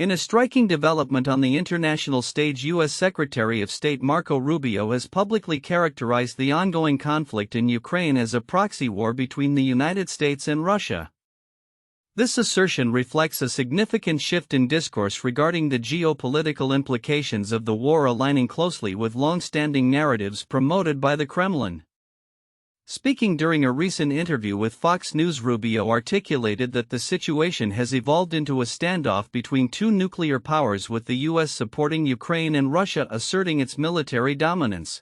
In a striking development on the international stage, U.S. Secretary of State Marco Rubio has publicly characterized the ongoing conflict in Ukraine as a proxy war between the United States and Russia. This assertion reflects a significant shift in discourse regarding the geopolitical implications of the war, aligning closely with long-standing narratives promoted by the Kremlin. Speaking during a recent interview with Fox News, Rubio articulated that the situation has evolved into a standoff between two nuclear powers, with the U.S. supporting Ukraine and Russia asserting its military dominance.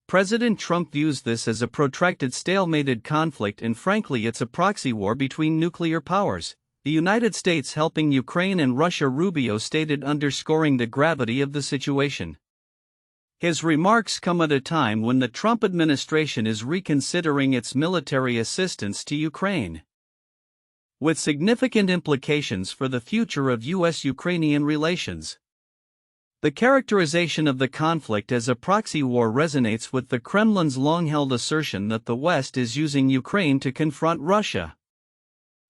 President Trump views this as a protracted, stalemated conflict, and frankly it's a proxy war between nuclear powers, the United States helping Ukraine and Russia, Rubio stated, underscoring the gravity of the situation. His remarks come at a time when the Trump administration is reconsidering its military assistance to Ukraine, with significant implications for the future of U.S. Ukrainian relations. The characterization of the conflict as a proxy war resonates with the Kremlin's long-held assertion that the West is using Ukraine to confront Russia.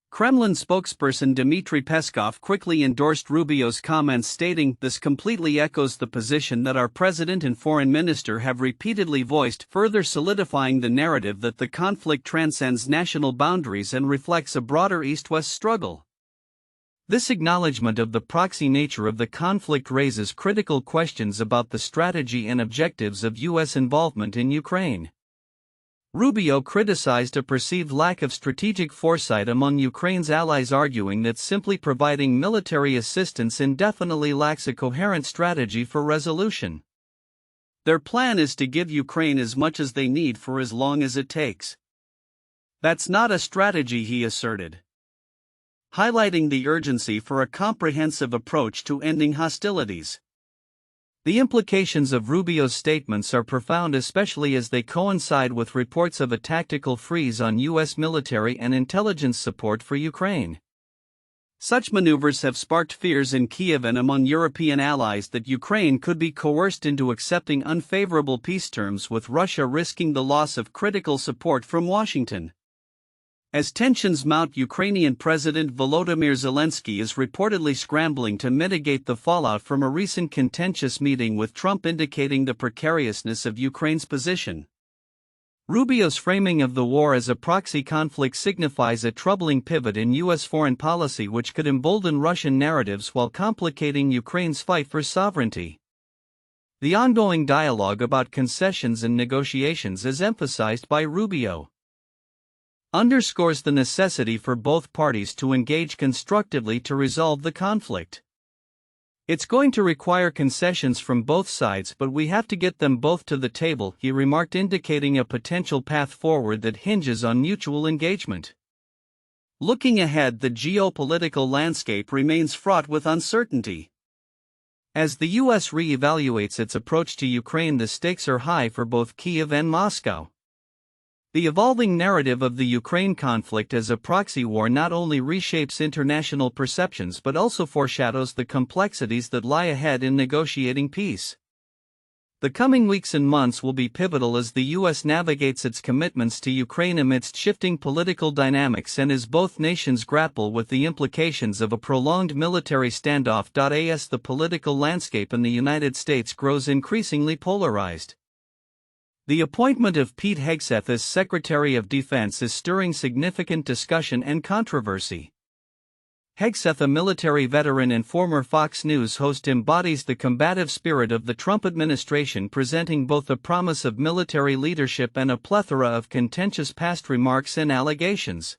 Kremlin spokesperson Dmitry Peskov quickly endorsed Rubio's comments, stating, "This completely echoes the position that our president and foreign minister have repeatedly voiced," further solidifying the narrative that the conflict transcends national boundaries and reflects a broader East-West struggle. This acknowledgement of the proxy nature of the conflict raises critical questions about the strategy and objectives of U.S. involvement in Ukraine. Rubio criticized a perceived lack of strategic foresight among Ukraine's allies, arguing that simply providing military assistance indefinitely lacks a coherent strategy for resolution. Their plan is to give Ukraine as much as they need for as long as it takes. That's not a strategy, he asserted, highlighting the urgency for a comprehensive approach to ending hostilities. The implications of Rubio's statements are profound, especially as they coincide with reports of a tactical freeze on U.S. military and intelligence support for Ukraine. Such maneuvers have sparked fears in Kiev and among European allies that Ukraine could be coerced into accepting unfavorable peace terms with Russia, risking the loss of critical support from Washington. As tensions mount, Ukrainian President Volodymyr Zelensky is reportedly scrambling to mitigate the fallout from a recent contentious meeting with Trump, indicating the precariousness of Ukraine's position. Rubio's framing of the war as a proxy conflict signifies a troubling pivot in U.S. foreign policy, which could embolden Russian narratives while complicating Ukraine's fight for sovereignty. The ongoing dialogue about concessions and negotiations, as emphasized by Rubio, underscores the necessity for both parties to engage constructively to resolve the conflict. "It's going to require concessions from both sides, but we have to get them both to the table," he remarked, indicating a potential path forward that hinges on mutual engagement. Looking ahead, the geopolitical landscape remains fraught with uncertainty. As the U.S. reevaluates its approach to Ukraine, the stakes are high for both Kyiv and Moscow. The evolving narrative of the Ukraine conflict as a proxy war not only reshapes international perceptions but also foreshadows the complexities that lie ahead in negotiating peace. The coming weeks and months will be pivotal as the U.S. navigates its commitments to Ukraine amidst shifting political dynamics and as both nations grapple with the implications of a prolonged military standoff. As the political landscape in the United States grows increasingly polarized, the appointment of Pete Hegseth as Secretary of Defense is stirring significant discussion and controversy. Hegseth, a military veteran and former Fox News host, embodies the combative spirit of the Trump administration, presenting both the promise of military leadership and a plethora of contentious past remarks and allegations.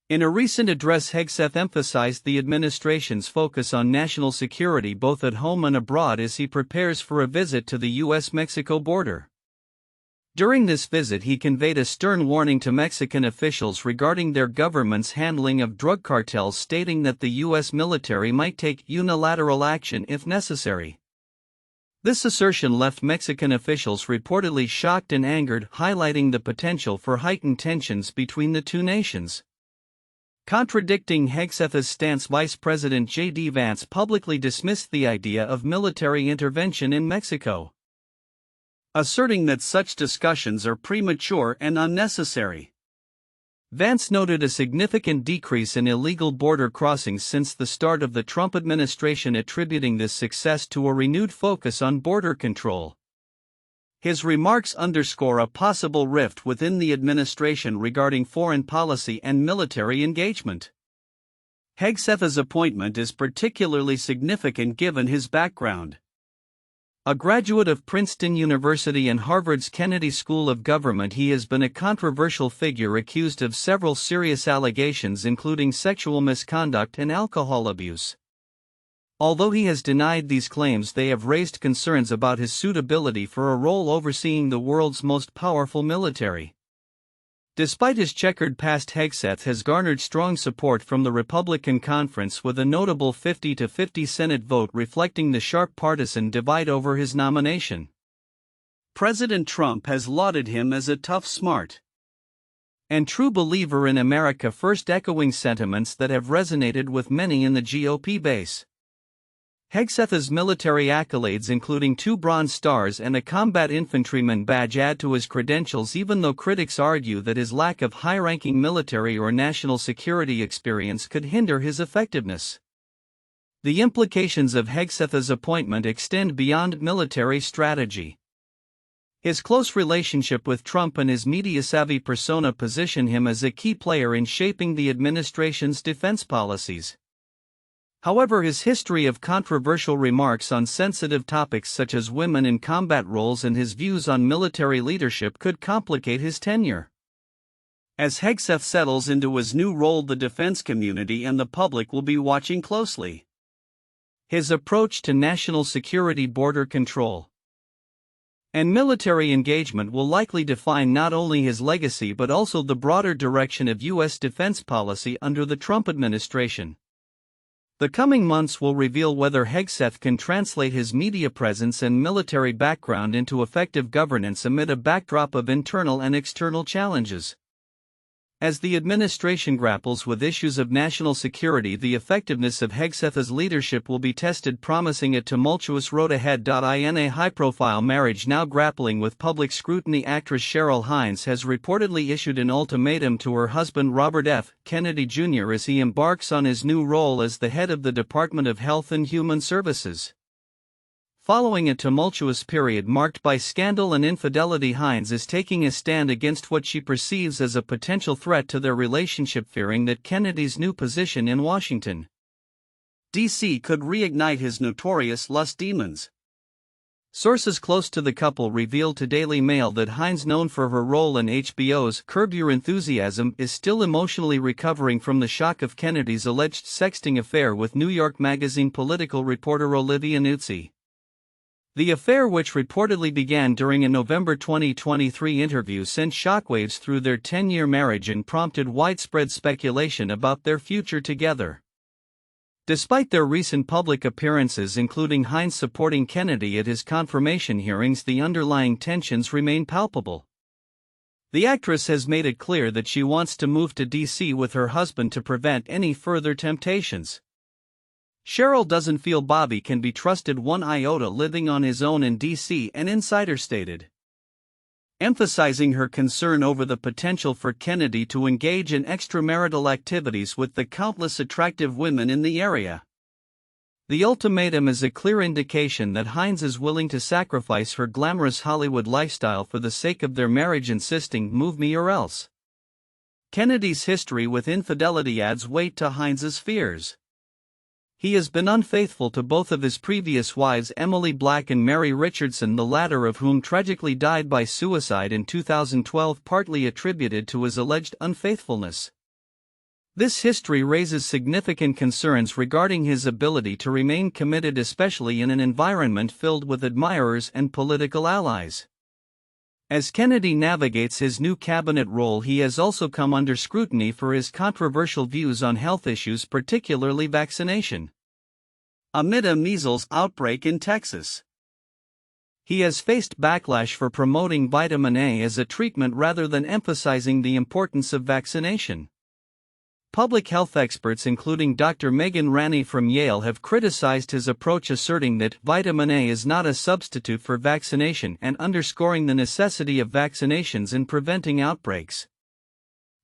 In a recent address, Hegseth emphasized the administration's focus on national security both at home and abroad as he prepares for a visit to the U.S.-Mexico border. During this visit, he conveyed a stern warning to Mexican officials regarding their government's handling of drug cartels, stating that the U.S. military might take unilateral action if necessary. This assertion left Mexican officials reportedly shocked and angered, highlighting the potential for heightened tensions between the two nations. Contradicting Hegseth's stance, Vice President JD Vance publicly dismissed the idea of military intervention in Mexico, asserting that such discussions are premature and unnecessary. Vance noted a significant decrease in illegal border crossings since the start of the Trump administration, attributing this success to a renewed focus on border control. His remarks underscore a possible rift within the administration regarding foreign policy and military engagement. Hegseth's appointment is particularly significant given his background. A graduate of Princeton University and Harvard's Kennedy School of Government, he has been a controversial figure accused of several serious allegations including sexual misconduct and alcohol abuse. Although he has denied these claims, they have raised concerns about his suitability for a role overseeing the world's most powerful military. Despite his checkered past, Hegseth has garnered strong support from the Republican conference, with a notable 50-50 Senate vote reflecting the sharp partisan divide over his nomination. President Trump has lauded him as a tough, smart, and true believer in America first, echoing sentiments that have resonated with many in the GOP base. Hegseth's military accolades, including 2 Bronze Stars and a Combat Infantryman badge, add to his credentials, even though critics argue that his lack of high-ranking military or national security experience could hinder his effectiveness. The implications of Hegseth's appointment extend beyond military strategy. His close relationship with Trump and his media-savvy persona position him as a key player in shaping the administration's defense policies. However, his history of controversial remarks on sensitive topics such as women in combat roles and his views on military leadership could complicate his tenure. As Hegseth settles into his new role, the defense community and the public will be watching closely. His approach to national security, border control, and military engagement will likely define not only his legacy but also the broader direction of U.S. defense policy under the Trump administration. The coming months will reveal whether Hegseth can translate his media presence and military background into effective governance amid a backdrop of internal and external challenges. As the administration grapples with issues of national security, the effectiveness of Hegseth's leadership will be tested, promising a tumultuous road ahead. In a high-profile marriage now grappling with public scrutiny, actress Cheryl Hines has reportedly issued an ultimatum to her husband Robert F. Kennedy Jr. as he embarks on his new role as the head of the Department of Health and Human Services. Following a tumultuous period marked by scandal and infidelity, Hines is taking a stand against what she perceives as a potential threat to their relationship, fearing that Kennedy's new position in Washington, D.C. could reignite his notorious lust demons. Sources close to the couple revealed to Daily Mail that Hines, known for her role in HBO's Curb Your Enthusiasm, is still emotionally recovering from the shock of Kennedy's alleged sexting affair with New York Magazine political reporter Olivia Nuzzi. The affair, which reportedly began during a November 2023 interview, sent shockwaves through their 10-year marriage and prompted widespread speculation about their future together. Despite their recent public appearances, including Hines supporting Kennedy at his confirmation hearings, the underlying tensions remain palpable. The actress has made it clear that she wants to move to D.C. with her husband to prevent any further temptations. Cheryl doesn't feel Bobby can be trusted one iota living on his own in D.C., an insider stated, emphasizing her concern over the potential for Kennedy to engage in extramarital activities with the countless attractive women in the area. The ultimatum is a clear indication that Hines is willing to sacrifice her glamorous Hollywood lifestyle for the sake of their marriage, insisting, "Move me or else." Kennedy's history with infidelity adds weight to Hines's fears. He has been unfaithful to both of his previous wives, Emily Black and Mary Richardson, the latter of whom tragically died by suicide in 2012, partly attributed to his alleged unfaithfulness. This history raises significant concerns regarding his ability to remain committed, especially in an environment filled with admirers and political allies. As Kennedy navigates his new cabinet role, he has also come under scrutiny for his controversial views on health issues, particularly vaccination. Amid a measles outbreak in Texas, he has faced backlash for promoting vitamin A as a treatment rather than emphasizing the importance of vaccination. Public health experts, including Dr. Megan Ranney from Yale, have criticized his approach, asserting that vitamin A is not a substitute for vaccination and underscoring the necessity of vaccinations in preventing outbreaks.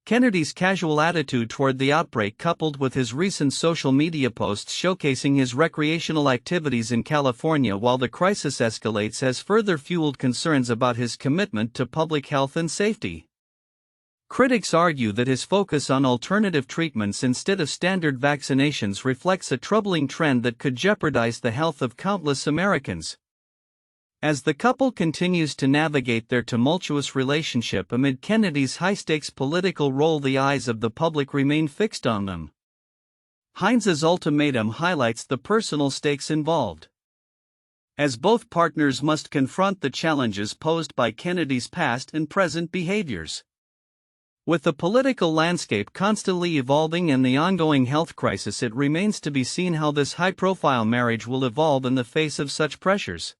Kennedy's casual attitude toward the outbreak, coupled with his recent social media posts showcasing his recreational activities in California while the crisis escalates, has further fueled concerns about his commitment to public health and safety. Critics argue that his focus on alternative treatments instead of standard vaccinations reflects a troubling trend that could jeopardize the health of countless Americans. As the couple continues to navigate their tumultuous relationship amid Kennedy's high-stakes political role, the eyes of the public remain fixed on them. Heinz's ultimatum highlights the personal stakes involved, as both partners must confront the challenges posed by Kennedy's past and present behaviors. With the political landscape constantly evolving and the ongoing health crisis, it remains to be seen how this high-profile marriage will evolve in the face of such pressures.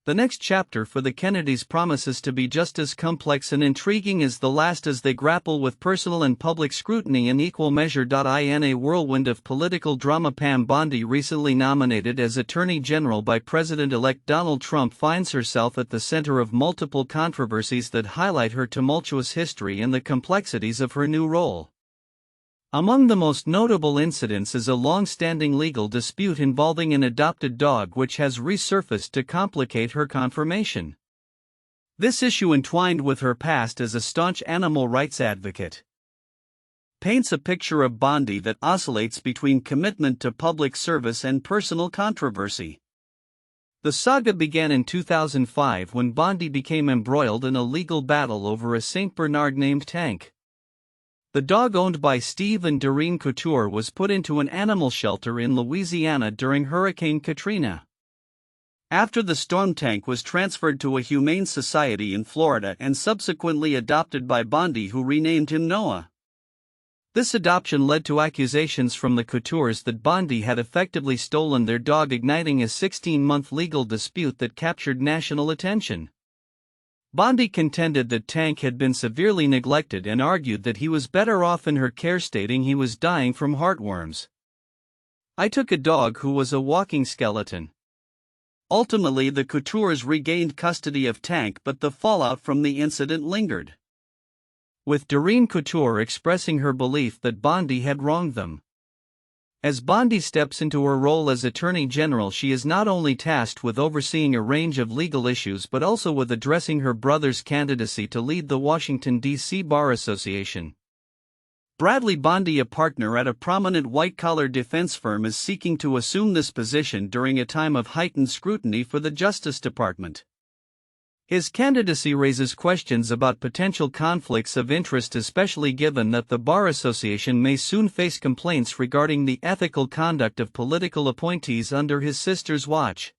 The next chapter for the Kennedys promises to be just as complex and intriguing as the last, as they grapple with personal and public scrutiny in equal measure. In a whirlwind of political drama, Pam Bondi, recently nominated as Attorney General by President-elect Donald Trump, finds herself at the center of multiple controversies that highlight her tumultuous history and the complexities of her new role. Among the most notable incidents is a long-standing legal dispute involving an adopted dog, which has resurfaced to complicate her confirmation. This issue, entwined with her past as a staunch animal rights advocate, paints a picture of Bondi that oscillates between commitment to public service and personal controversy. The saga began in 2005 when Bondi became embroiled in a legal battle over a Saint Bernard named Tank. The dog, owned by Steve and Doreen Couture, was put into an animal shelter in Louisiana during Hurricane Katrina. After the storm, Tank was transferred to a humane society in Florida and subsequently adopted by Bondi, who renamed him Noah. This adoption led to accusations from the Coutures that Bondi had effectively stolen their dog, igniting a 16-month legal dispute that captured national attention. Bondi contended that Tank had been severely neglected and argued that he was better off in her care, stating he was dying from heartworms. "I took a dog who was a walking skeleton." Ultimately, the Coutures regained custody of Tank, but the fallout from the incident lingered, with Doreen Couture expressing her belief that Bondi had wronged them. As Bondi steps into her role as Attorney General, she is not only tasked with overseeing a range of legal issues but also with addressing her brother's candidacy to lead the Washington, D.C. Bar Association. Bradley Bondi, a partner at a prominent white-collar defense firm, is seeking to assume this position during a time of heightened scrutiny for the Justice Department. His candidacy raises questions about potential conflicts of interest, especially given that the Bar Association may soon face complaints regarding the ethical conduct of political appointees under his sister's watch.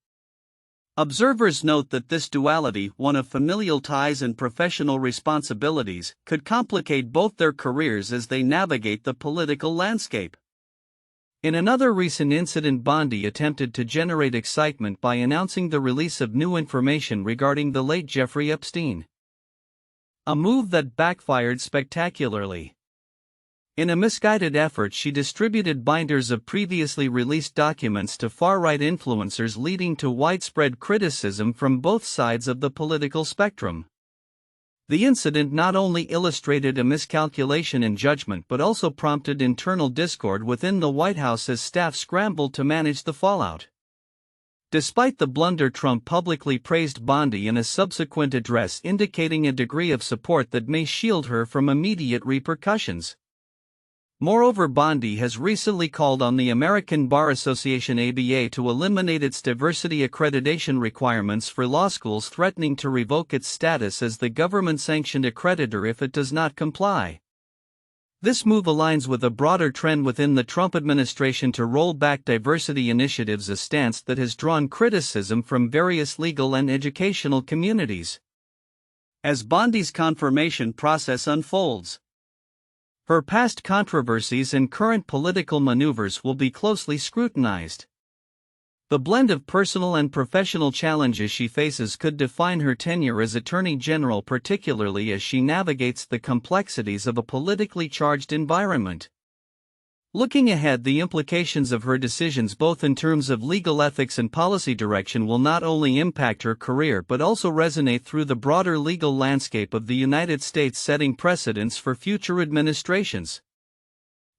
Observers note that this duality, one of familial ties and professional responsibilities, could complicate both their careers as they navigate the political landscape. In another recent incident, Bondi attempted to generate excitement by announcing the release of new information regarding the late Jeffrey Epstein, a move that backfired spectacularly. In a misguided effort, she distributed binders of previously released documents to far-right influencers, leading to widespread criticism from both sides of the political spectrum. The incident not only illustrated a miscalculation in judgment but also prompted internal discord within the White House as staff scrambled to manage the fallout. Despite the blunder, Trump publicly praised Bondi in a subsequent address, indicating a degree of support that may shield her from immediate repercussions. Moreover, Bondi has recently called on the American Bar Association (ABA) to eliminate its diversity accreditation requirements for law schools, threatening to revoke its status as the government-sanctioned accreditor if it does not comply. This move aligns with a broader trend within the Trump administration to roll back diversity initiatives, a stance that has drawn criticism from various legal and educational communities. As Bondi's confirmation process unfolds, her past controversies and current political maneuvers will be closely scrutinized. The blend of personal and professional challenges she faces could define her tenure as Attorney General, particularly as she navigates the complexities of a politically charged environment. Looking ahead, the implications of her decisions both in terms of legal ethics and policy direction will not only impact her career but also resonate through the broader legal landscape of the United States, setting precedents for future administrations.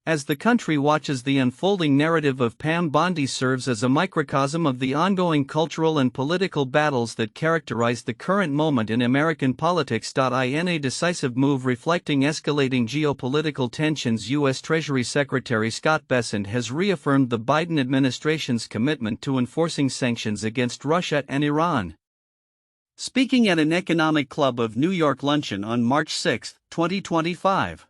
As the country watches, the unfolding narrative of Pam Bondi serves as a microcosm of the ongoing cultural and political battles that characterize the current moment in American politics. In a decisive move reflecting escalating geopolitical tensions, U.S. Treasury Secretary Scott Bessent has reaffirmed the Biden administration's commitment to enforcing sanctions against Russia and Iran. Speaking at an Economic Club of New York luncheon on March 6, 2025.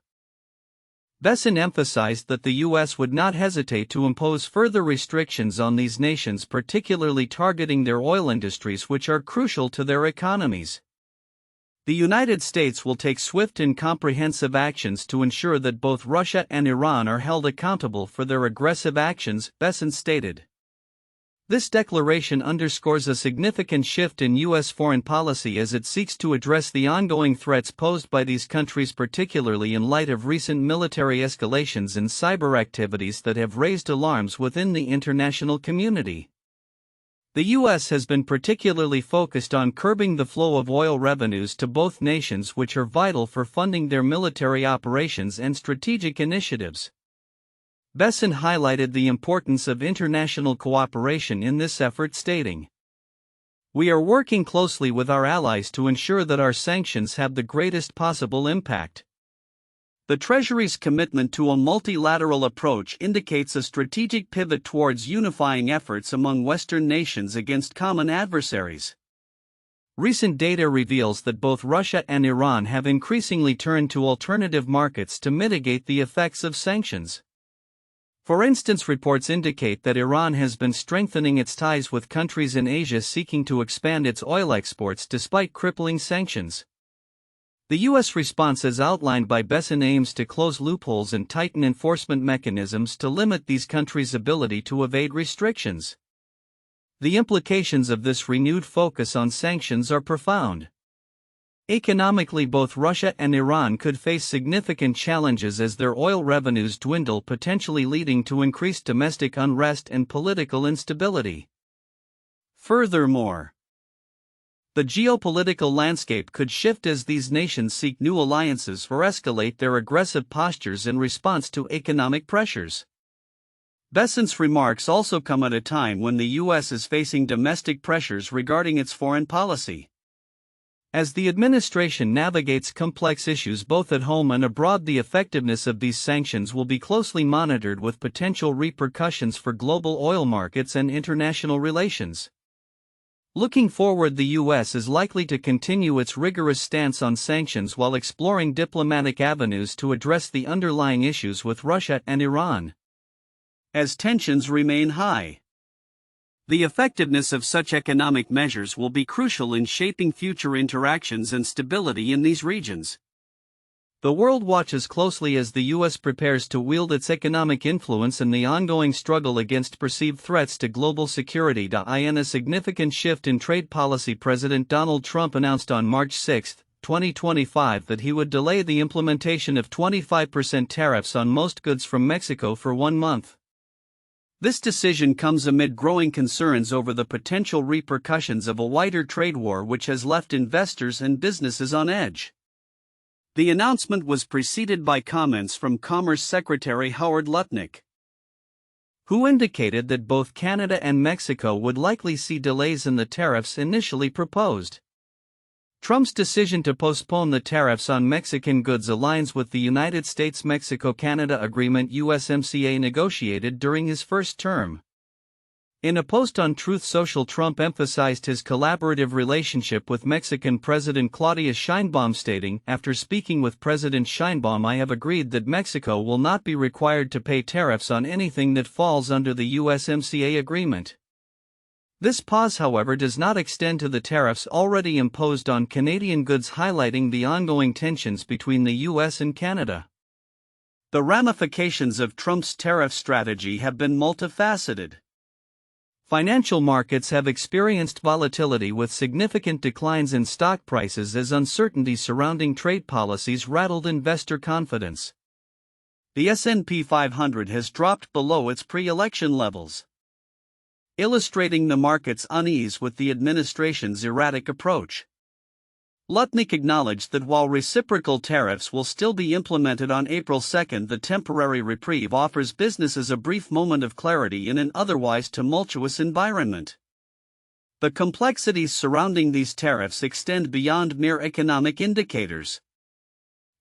Bessent emphasized that the U.S. would not hesitate to impose further restrictions on these nations, particularly targeting their oil industries, which are crucial to their economies. The United States will take swift and comprehensive actions to ensure that both Russia and Iran are held accountable for their aggressive actions, Bessent stated. This declaration underscores a significant shift in U.S. foreign policy as it seeks to address the ongoing threats posed by these countries, particularly in light of recent military escalations and cyber activities that have raised alarms within the international community. The U.S. has been particularly focused on curbing the flow of oil revenues to both nations, which are vital for funding their military operations and strategic initiatives. Bessent highlighted the importance of international cooperation in this effort, stating, "We are working closely with our allies to ensure that our sanctions have the greatest possible impact." The Treasury's commitment to a multilateral approach indicates a strategic pivot towards unifying efforts among Western nations against common adversaries. Recent data reveals that both Russia and Iran have increasingly turned to alternative markets to mitigate the effects of sanctions. For instance, reports indicate that Iran has been strengthening its ties with countries in Asia seeking to expand its oil exports despite crippling sanctions. The U.S. response, as outlined by Bessent, aims to close loopholes and tighten enforcement mechanisms to limit these countries' ability to evade restrictions. The implications of this renewed focus on sanctions are profound. Economically, both Russia and Iran could face significant challenges as their oil revenues dwindle, potentially leading to increased domestic unrest and political instability. Furthermore, the geopolitical landscape could shift as these nations seek new alliances or escalate their aggressive postures in response to economic pressures. Bessent's remarks also come at a time when the U.S. is facing domestic pressures regarding its foreign policy. As the administration navigates complex issues both at home and abroad, the effectiveness of these sanctions will be closely monitored, with potential repercussions for global oil markets and international relations. Looking forward, the U.S. is likely to continue its rigorous stance on sanctions while exploring diplomatic avenues to address the underlying issues with Russia and Iran. As tensions remain high, the effectiveness of such economic measures will be crucial in shaping future interactions and stability in these regions. The world watches closely as the U.S. prepares to wield its economic influence in the ongoing struggle against perceived threats to global security. In a significant shift in trade policy, President Donald Trump announced on March 6, 2025 that he would delay the implementation of 25% tariffs on most goods from Mexico for 1 month. This decision comes amid growing concerns over the potential repercussions of a wider trade war, which has left investors and businesses on edge. The announcement was preceded by comments from Commerce Secretary Howard Lutnick, who indicated that both Canada and Mexico would likely see delays in the tariffs initially proposed. Trump's decision to postpone the tariffs on Mexican goods aligns with the United States-Mexico-Canada agreement USMCA negotiated during his first term. In a post on Truth Social, Trump emphasized his collaborative relationship with Mexican President Claudia Sheinbaum, stating, "After speaking with President Sheinbaum, I have agreed that Mexico will not be required to pay tariffs on anything that falls under the USMCA agreement." This pause, however, does not extend to the tariffs already imposed on Canadian goods, highlighting the ongoing tensions between the U.S. and Canada. The ramifications of Trump's tariff strategy have been multifaceted. Financial markets have experienced volatility, with significant declines in stock prices as uncertainty surrounding trade policies rattled investor confidence. the S&P 500 has dropped below its pre-election levels, illustrating the market's unease with the administration's erratic approach. Lutnick acknowledged that while reciprocal tariffs will still be implemented on April 2, the temporary reprieve offers businesses a brief moment of clarity in an otherwise tumultuous environment. The complexities surrounding these tariffs extend beyond mere economic indicators.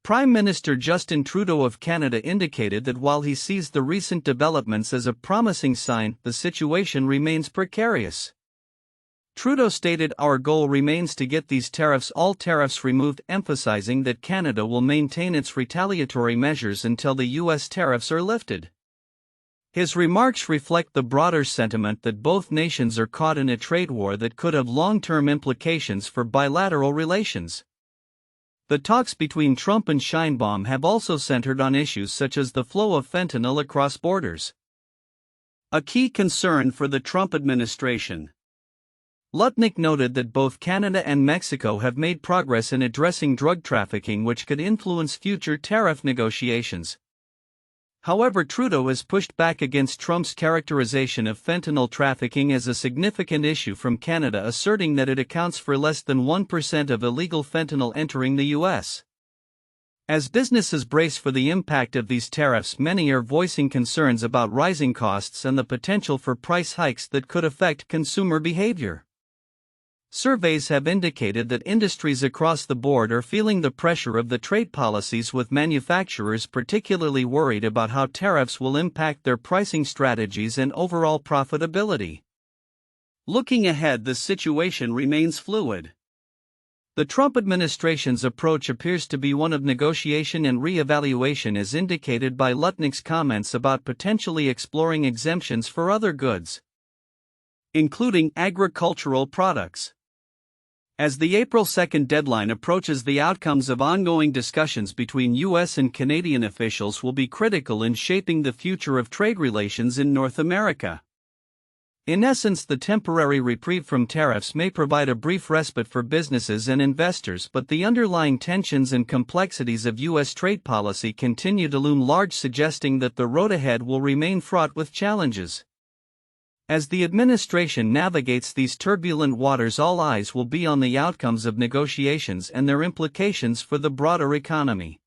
Prime Minister Justin Trudeau of Canada indicated that while he sees the recent developments as a promising sign, the situation remains precarious. Trudeau stated, "Our goal remains to get all tariffs removed," emphasizing that Canada will maintain its retaliatory measures until the U.S. tariffs are lifted. His remarks reflect the broader sentiment that both nations are caught in a trade war that could have long-term implications for bilateral relations. The talks between Trump and Sheinbaum have also centered on issues such as the flow of fentanyl across borders, a key concern for the Trump administration. Lutnick noted that both Canada and Mexico have made progress in addressing drug trafficking, which could influence future tariff negotiations. However, Trudeau has pushed back against Trump's characterization of fentanyl trafficking as a significant issue from Canada, asserting that it accounts for less than 1% of illegal fentanyl entering the U.S. As businesses brace for the impact of these tariffs, many are voicing concerns about rising costs and the potential for price hikes that could affect consumer behavior. Surveys have indicated that industries across the board are feeling the pressure of the trade policies, with manufacturers particularly worried about how tariffs will impact their pricing strategies and overall profitability. Looking ahead, the situation remains fluid. The Trump administration's approach appears to be one of negotiation and reevaluation, as indicated by Lutnick's comments about potentially exploring exemptions for other goods, including agricultural products. As the April 2 deadline approaches, the outcomes of ongoing discussions between U.S. and Canadian officials will be critical in shaping the future of trade relations in North America. In essence, the temporary reprieve from tariffs may provide a brief respite for businesses and investors, but the underlying tensions and complexities of U.S. trade policy continue to loom large, suggesting that the road ahead will remain fraught with challenges. As the administration navigates these turbulent waters, all eyes will be on the outcomes of negotiations and their implications for the broader economy.